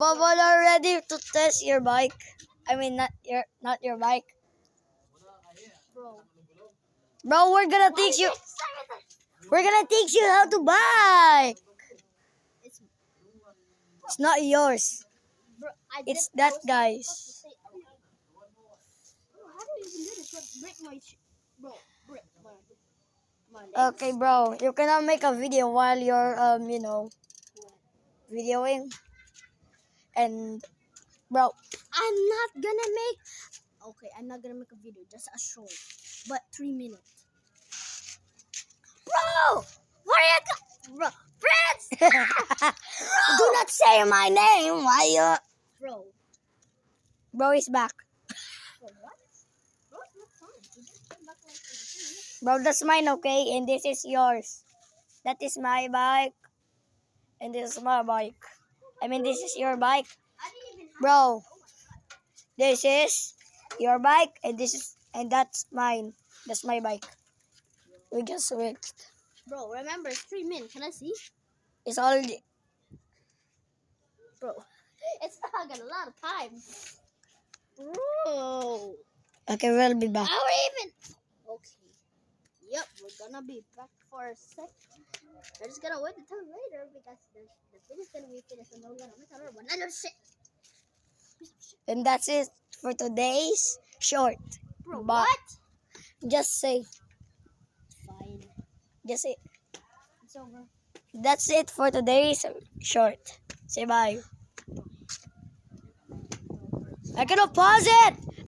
Paul are ready to test your bike. I mean, not your bike. Bro, we're gonna teach you. We're gonna teach you how to bike. It's not yours. It's that guy's. Okay, bro. You cannot make a video while you're videoing. And bro, I'm not gonna make. Okay, I'm not gonna make a video. Just a short, but 3 minutes. Bro, where you go, bro? Prince. do not say my name. Why you? Bro is back. Bro, what? Bro, it's not fun. You just come back like this. Bro, that's mine, okay? And this is yours. That is my bike. And this is my bike. I mean, this is your bike. I didn't even have. Bro, this is your bike. And that's mine. That's my bike. We just switched. Bro, remember it's 3 minutes. Can I see? It's already. Bro, it's not got a lot of time. Bro. Okay, we'll be back. Or even. Okay. Yep, we're gonna be back for a sec. We're just gonna wait until later because the video's gonna be finished and we're gonna make another shit. And that's it for today's short. Bro, But what? just say. Fine. Just say. It's over. That's it for today's short. Say bye. I cannot pause it.